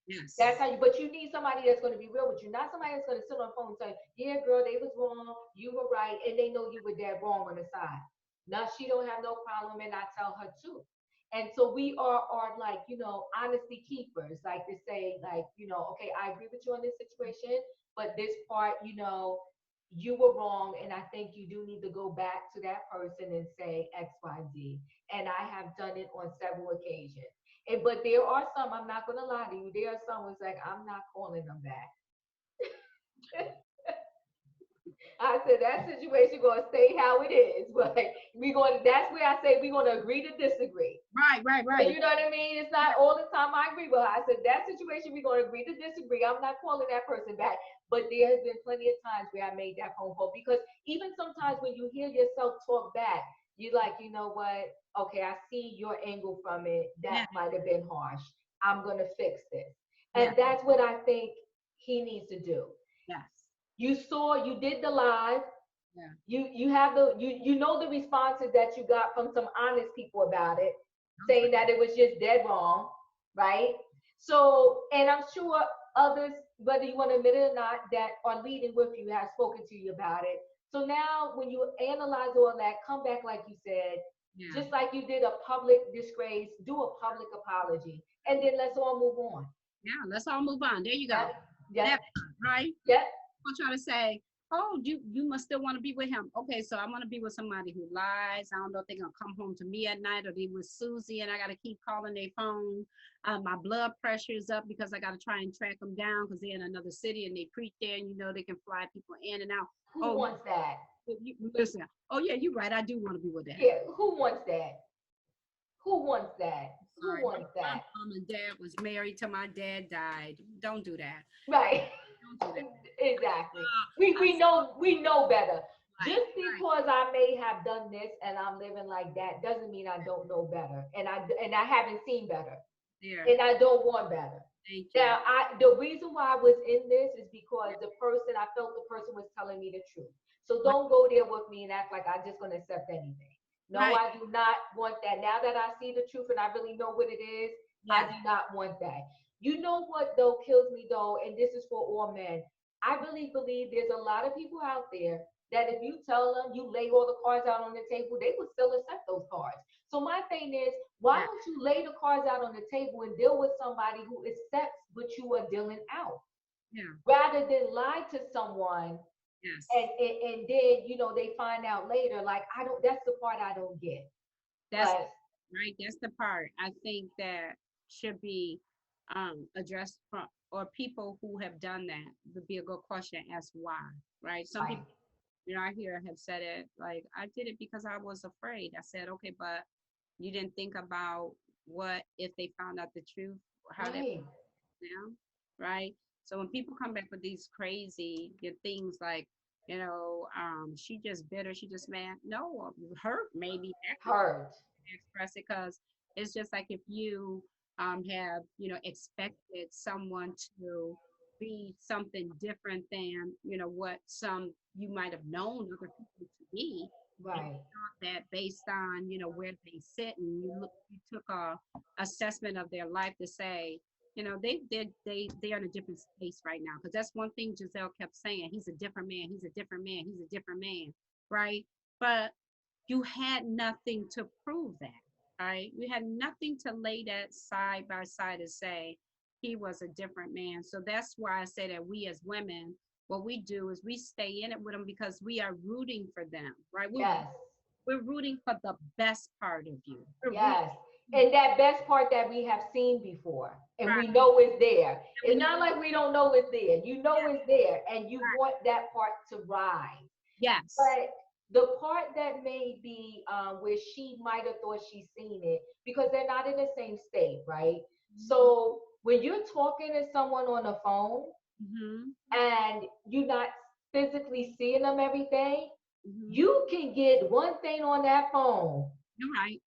That's Yes. how you, but you need somebody that's going to be real with you, not somebody that's going to sit on the phone and say, yeah, girl, they was wrong, you were right, and they know you were dead wrong on the side. Now she don't have no problem, and I tell her too. And so we are like, honesty keepers, like to say, like, okay, I agree with you on this situation, but this part, you were wrong, and I think you do need to go back to that person and say XYZ. And I have done it on several occasions. But there are some, I'm not gonna lie to you, there are some who's like, I'm not calling them back. I said that situation gonna stay how it is, but that's where I say we're gonna agree to disagree. Right, right, right. You know what I mean? It's not all the time I agree with her. I said that situation we're gonna agree to disagree. I'm not calling that person back. but there has been plenty of times where I made that phone call, because even sometimes when you hear yourself talk back, you're like, you know what? Okay, I see your angle from it. Yeah. That might have been harsh. I'm gonna fix this. Yeah. And that's what I think he needs to do. Yes. You did the live. Yeah. You have you know the responses that you got from some honest people about it, saying that it was just dead wrong, right? So, and I'm sure others, whether you want to admit it or not, that are leading with you have spoken to you about it. So now when you analyze all that, come back like you said, Yeah. just like you did a public disgrace, do a public apology, and then let's all move on. Yeah. Let's all move on. There you go. Yep, yep, That, right? yep. I'm trying to say, oh, you must still want to be with him. Okay, so I want to be with somebody who lies. I don't know if they're gonna come home to me at night, or they with Susie and I gotta keep calling their phone. My blood pressure is up because I gotta try and track them down because they're in another city and they preach there, and you know they can fly people in and out. Who wants that? Listen. Oh yeah, you're right. I do want to be with that. Yeah, who wants that? Who wants that? Sorry, Who wants my that? mom and dad was married till my dad died. Don't do that. Right. Don't do that. Exactly. We know better. Right, Just right. because I may have done this and I'm living like that doesn't mean I don't know better. And I haven't seen better. There. And I don't want better. Thank you. Now the reason why I was in this is because I felt the person was telling me the truth. So don't go there with me and act like I'm just gonna accept anything. No, Right. I do not want that. Now that I see the truth and I really know what it is, I do not want that. You know what though kills me though, and this is for all men. I really believe there's a lot of people out there that if you tell them, you lay all the cards out on the table, they would still accept those cards. So my thing is, why Yeah. don't you lay the cards out on the table and deal with somebody who accepts what you are dealing out, Yeah. rather than lie to someone Yes. and then they find out later. Like, I don't. That's the part I don't get. That's But right. That's the part I think that should be addressed from, or people who have done that would be a good question as why, right? Some right, people, I hear have said it like, I did it because I was afraid. I said, okay, but you didn't think about what if they found out the truth, or how that right, now, right? So when people come back with these crazy things like, she just bitter, she just mad. No, hurt maybe that could hurt, express it, because it's just like if you have expected someone to be something different than what some you might have known other people to be, and you right. thought that based on where they sit, and you took a assessment of their life to say they're in a different space right now, because that's one thing Giselle kept saying: he's a different man, he's a different man, he's a different man, right? But you had nothing to prove that, right? You had nothing to lay that side by side and say he was a different man. So that's why I say that we as women, what we do is we stay in it with them because we are rooting for them, right? Yes, We're rooting for the best part of you. We're rooting, yes. And that best part that we have seen before, and we right? know is there. We It's know, not like we don't know it's there. You know yeah, it's there, and you right. want that part to rise. Yes. But the part that may be where she might have thought she's seen it, because they're not in the same state, right? So when you're talking to someone on the phone Mm-hmm. and you're not physically seeing them every day, Mm-hmm. you can get one thing on that phone. You're right.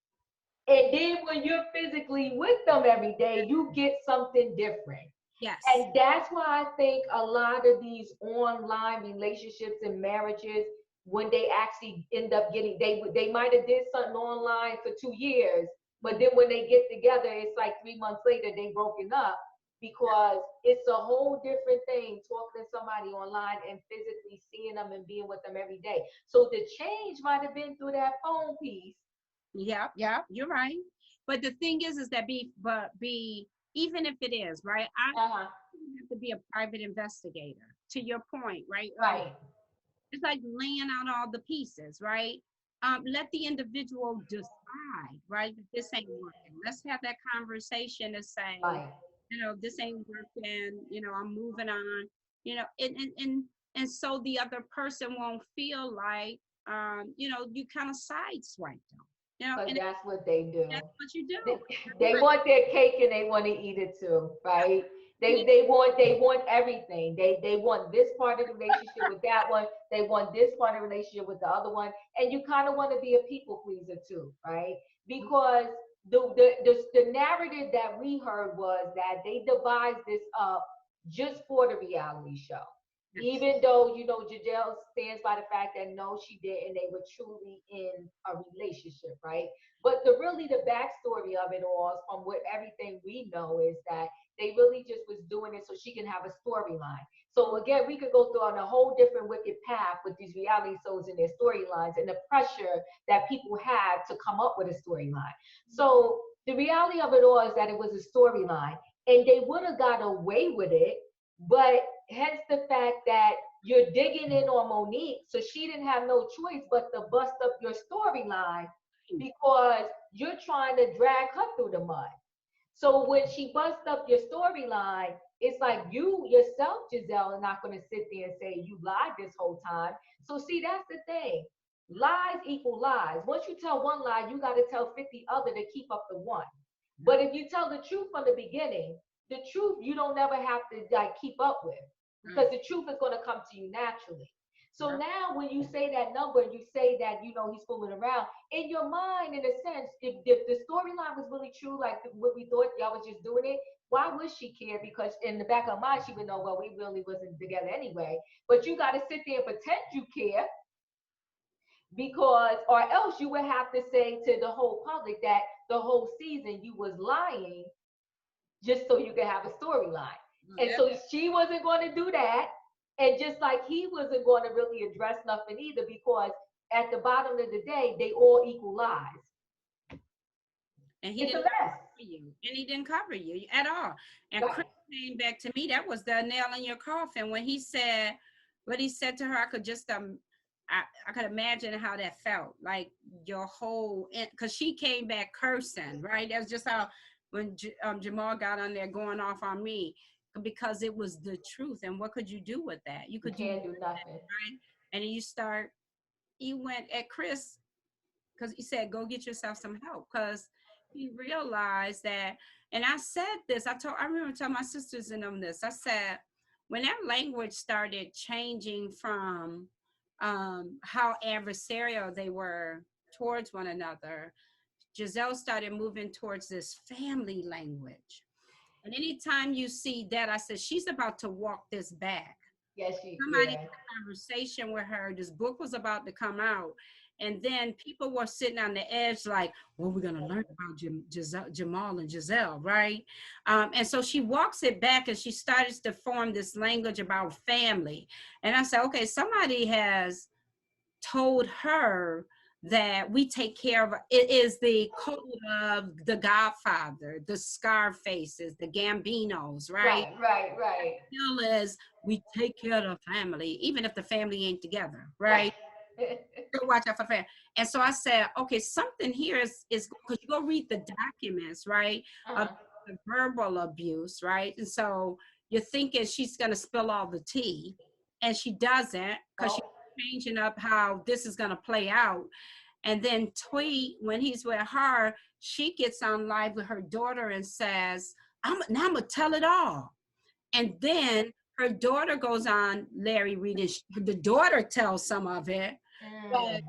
And then when you're physically with them every day, you get something different. Yes. And that's why I think a lot of these online relationships and marriages, when they actually end up getting, they might have did something online for 2 years, but then when they get together, it's like 3 months later they broken up, because it's a whole different thing talking to somebody online and physically seeing them and being with them every day. So the change might have been through that phone piece. Yeah, yeah, you're right. But the thing is that even if it is right, I Uh-huh. have to be a private investigator. To your point, right? Right. It's like laying out all the pieces, right? Let the individual decide, right? That this ain't working. Let's have that conversation to say, Right. this ain't working. I'm moving on. And so the other person won't feel like, you kind of sideswipe them. Because And that's what they do. that's what you do. They want their cake and they want to eat it too, right? They want everything. They want this part of the relationship with that one. They want this part of the relationship with the other one. And you kind of want to be a people pleaser too, right? Because the narrative that we heard was that they devised this up just for the reality show. Even though, Giselle stands by the fact that no, she didn't. They were truly in a relationship, right? But the backstory of it all, from what everything we know, is that they really just was doing it so she can have a storyline. So again, we could go through on a whole different wicked path with these reality shows and their storylines and the pressure that people had to come up with a storyline. So the reality of it all is that it was a storyline, and they would have got away with it, but hence the fact that you're digging in on Monique, so she didn't have no choice but to bust up your storyline because you're trying to drag her through the mud. So when she busts up your storyline, it's like you yourself, Giselle, are not going to sit there and say you lied this whole time. So see, that's the thing. Lies equal lies. Once you tell one lie, you got to tell 50 other to keep up the one. But if you tell the truth from the beginning, the truth you don't never have to like keep up with, because the truth is going to come to you naturally. So now when you say that number and you say that, he's fooling around, in your mind, in a sense, if the storyline was really true, like what we thought, y'all was just doing it, why would she care? Because in the back of her mind, she would know, well, we really wasn't together anyway. But you got to sit there and pretend you care, because, or else you would have to say to the whole public that the whole season you was lying just so you could have a storyline. And so she wasn't going to do that. And just like he wasn't going to really address nothing either, because at the bottom of the day, they all equal lies. And he didn't cover you. And he didn't cover you at all. And Chris came back to me. That was the nail in your coffin when he said what he said to her. I could just I could imagine how that felt. Like your whole, because she came back cursing, right? That's just how when Jamal got on there going off on me, because it was the truth. And what could you do with that? You can't do nothing, right? And then you went at Chris because he said, go get yourself some help, because he realized that. And I said this, I remember telling my sisters and them this. I said, when that language started changing from how adversarial they were towards one another, Giselle started moving towards this family language. And anytime you see that, I said, she's about to walk this back. Yes, Somebody had a conversation with her. This book was about to come out. And then people were sitting on the edge like, well, we're going to learn about Jamal and Giselle, right? And so she walks it back and she starts to form this language about family. And I said, okay, somebody has told her that we take care of it. Is the code of the Godfather, the Scarfaces, the Gambinos, right? Right. Still is we take care of the family, even if the family ain't together, right? Watch out for the family. And so I said, okay, something here is because you go read the documents, right? Of the verbal abuse, right? And so you're thinking she's gonna spill all the tea, and she doesn't, because she's changing up how this is gonna play out. And then Tweet, when he's with her, she gets on live with her daughter and says, I'm gonna tell it all. And then her daughter goes on Larry Reid, and the daughter tells some of it. But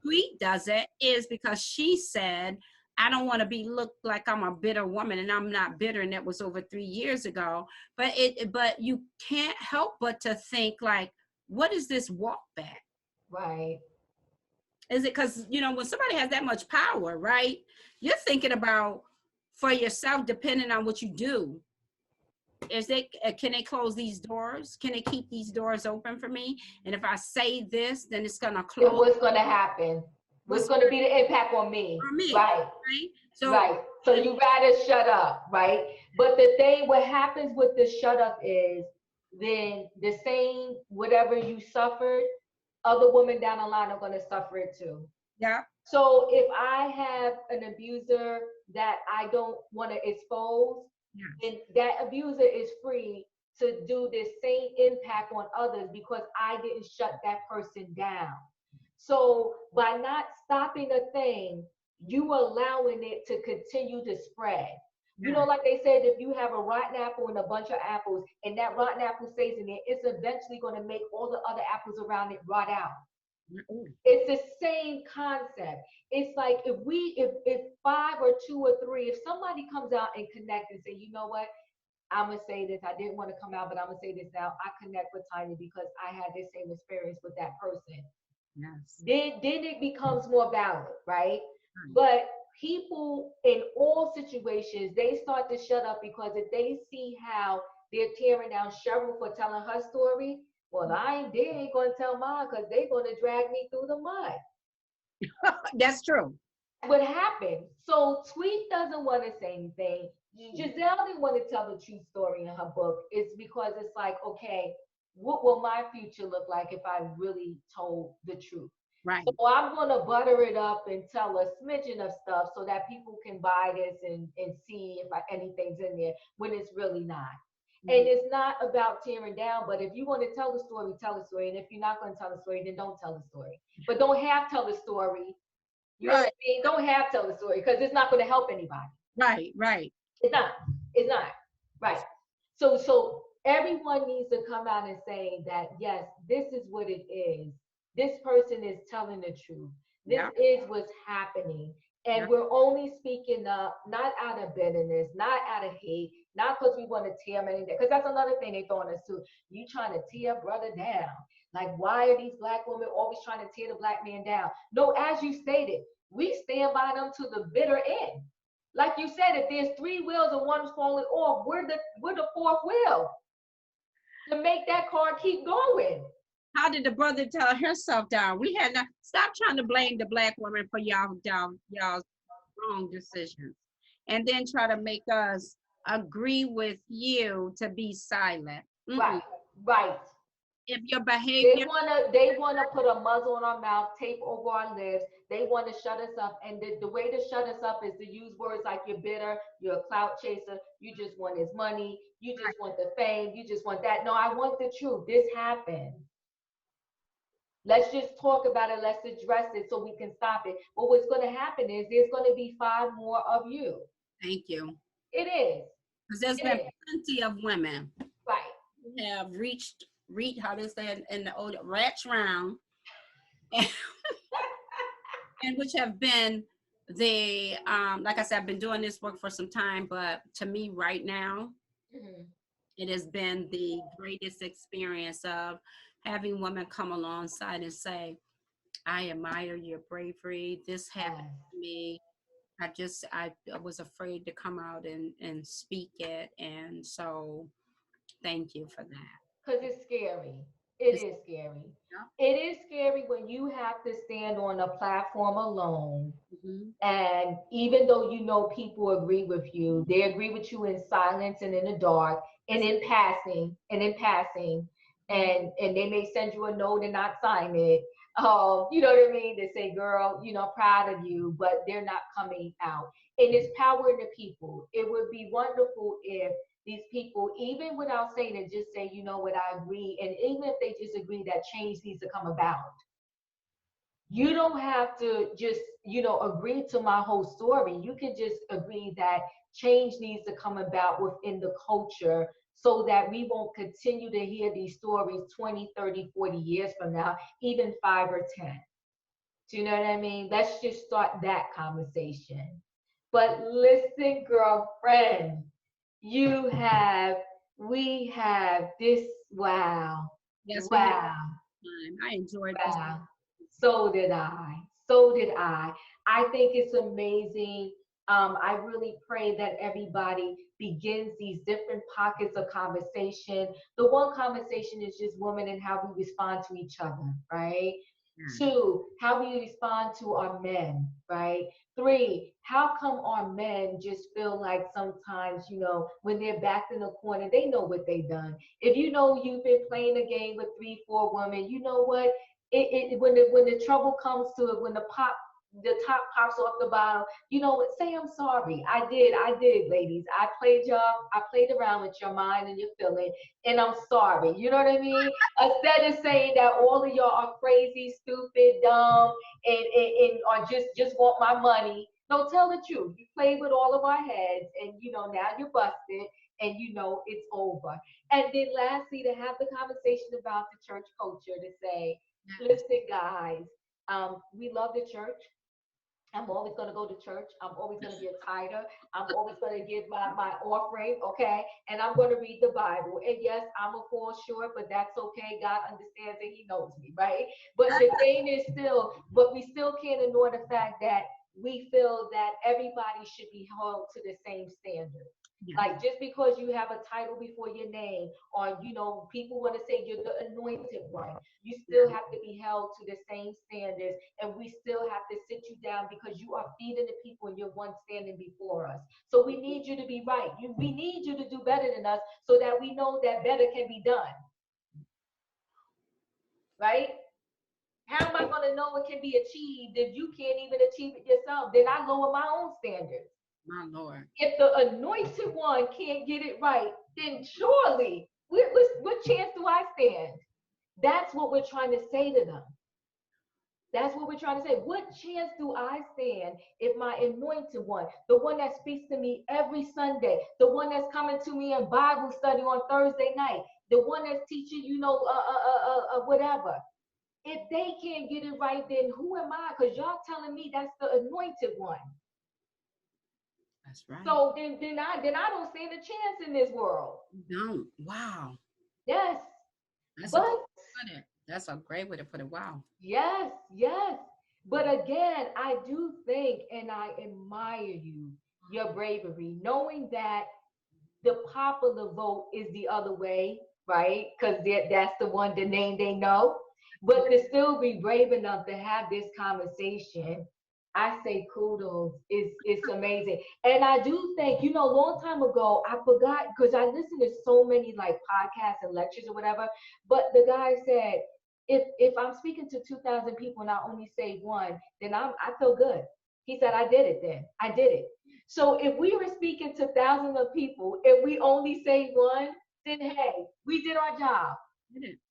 Tweet does it is because she said, I don't want to be looked like I'm a bitter woman, and I'm not bitter, and that was over 3 years ago. But you can't help but to think like, what is this walk back? Right. Is it because, when somebody has that much power, right? You're thinking about for yourself, depending on what you do. Can they close these doors? Can they keep these doors open for me? And if I say this, then it's gonna close. What's gonna happen? What's gonna be the impact on me? Right. So you rather shut up, right? But the thing, what happens with the shut up is then the same whatever you suffered, other women down the line are gonna suffer it too. Yeah. So if I have an abuser that I don't want to expose, then that abuser is free to do the same impact on others because I didn't shut that person down. So by not stopping a thing, you allowing it to continue to spread. You know, like they said, if you have a rotten apple and a bunch of apples, and that rotten apple stays in there, it's eventually going to make all the other apples around it rot out. It's the same concept. It's like if 5 or 2 or 3, if somebody comes out and connect and say, you know what, I'm gonna say this. I didn't want to come out, but I'm gonna say this now. I connect with Tunya because I had this same experience with that person. Yes. Then it becomes more valid, right? But people in all situations, they start to shut up because if they see how they're tearing down Cheryl for telling her story, well, they ain't gonna tell mine because they're gonna drag me through the mud. That's true. What happened? So Tweet doesn't want to say anything. Giselle didn't want to tell the true story in her book. It's because it's like, okay, what will my future look like if I really told the truth? Right. So I'm going to butter it up and tell a smidgen of stuff so that people can buy this and see if anything's in there when it's really not. And it's not about tearing down, but if you want to tell the story, tell the story. And if you're not going to tell the story, then don't tell the story. But don't have tell the story. You know what I mean? Don't have tell the story because it's not going to help anybody. Right. It's not. It's not. Right. So everyone needs to come out and say that, yes, this is what it is. This person is telling the truth. This is what's happening. And we're only speaking up, not out of bitterness, not out of hate, not because we want to tear men down. Because that's another thing they throw on us too. You trying to tear brother down. Like, why are these black women always trying to tear the black man down? No, as you stated, we stand by them to the bitter end. Like you said, if there's 3 wheels and one's falling off, we're the 4th wheel to make that car keep going. How did the brother tell herself down? We had not stop trying to blame the black woman for y'all's wrong decisions, and then try to make us agree with you to be silent. Right. If your behavior, they wanna put a muzzle on our mouth, tape over our lips. They want to shut us up, and the way to shut us up is to use words like you're bitter, you're a clout chaser, you just want his money, you just want the fame, you just want that. No, I want the truth. This happened. Let's just talk about it. Let's address it so we can stop it. But what's going to happen is there's going to be 5 more of you. Thank you. It is. Because there's been plenty of women who have reached how they say in the old rat's round, and which have been the like I said, I've been doing this work for some time, but to me right now, it has been the greatest experience of having women come alongside and say, I admire your bravery. This happened to me. I was afraid to come out and speak it. And so thank you for that. Because it's scary. It is scary. Yeah. It is scary when you have to stand on a platform alone. And even though you know people agree with you, they agree with you in silence and in the dark and in passing. And they may send you a note and not sign it. You know what I mean? They say, girl, proud of you, but they're not coming out. And it's power in the people. It would be wonderful if these people, even without saying it, just say, you know what, I agree. And even if they just agree that change needs to come about. You don't have to just, agree to my whole story. You can just agree that change needs to come about within the culture so that we won't continue to hear these stories 20, 30, 40 years from now, even 5 or 10. Do you know what I mean? Let's just start that conversation. But listen, girlfriend, we have this, wow. Yes, wow. I enjoyed this. Wow. So did I. I think it's amazing. I really pray that everybody begins these different pockets of conversation. The one conversation is just women and how we respond to each other, right? 2, how we respond to our men, right? 3, how come our men just feel like sometimes, when they're backed in the corner, they know what they've done. If you've been playing a game with 3, 4 women, you know what? When the trouble comes to it, when the top pops off the bottom, say I'm sorry. I did, ladies. I played around with your mind and your feeling, and I'm sorry. You know what I mean? Instead of saying that all of y'all are crazy, stupid, dumb, and or just want my money. So tell the truth. You played with all of our heads, and now you're busted, and it's over. And then lastly, to have the conversation about the church culture, to say, listen, guys, we love the church. I'm always going to go to church. I'm always going to be a tither. I'm always going to give my offering, okay? And I'm going to read the Bible. And yes, I'm a fall short, but that's okay. God understands and he knows me, right? But the thing is but we still can't ignore the fact that we feel that everybody should be held to the same standard. Yeah. Like, just because you have a title before your name, or people want to say you're the anointed one, you still have to be held to the same standards, and we still have to sit you down because you are feeding the people and you're one standing before us. So we need you to be right. We need you to do better than us, so that we know that better can be done. Right? How am I going to know what can be achieved if you can't even achieve it yourself? Then I lower my own standards. My Lord. If the anointed one can't get it right, then surely, what chance do I stand? That's what we're trying to say to them. That's what we're trying to say. What chance do I stand if my anointed one, the one that speaks to me every Sunday, the one that's coming to me in Bible study on Thursday night, the one that's teaching, whatever. If they can't get it right, then who am I? Because y'all telling me that's the anointed one. That's right. So then I don't stand a chance in this world. Don't. Wow. Yes. That's a great way to put it. Wow. Yes, yes. But again, I do think, and I admire your bravery, knowing that the popular vote is the other way, right? Because that's the name they know. But to still be brave enough to have this conversation, I say kudos. It's amazing. And I do think, a long time ago, I forgot, because I listened to so many like podcasts and lectures or whatever, but the guy said, if I'm speaking to 2,000 people and I only say one, then I feel good. He said, I did it then. I did it. So if we were speaking to thousands of people and we only say one, then hey, we did our job.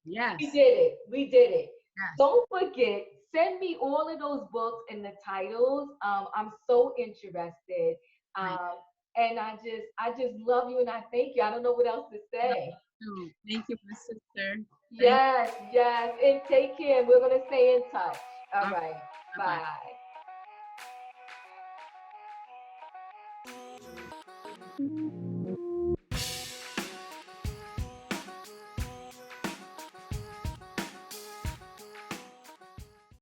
Yes. We did it. We did it. Yes. Don't forget, send me all of those books and the titles. I'm so interested. And I just love you and I thank you. I don't know what else to say. Thank you, my sister. Yes. And take care. We're going to stay in touch. All right. Bye.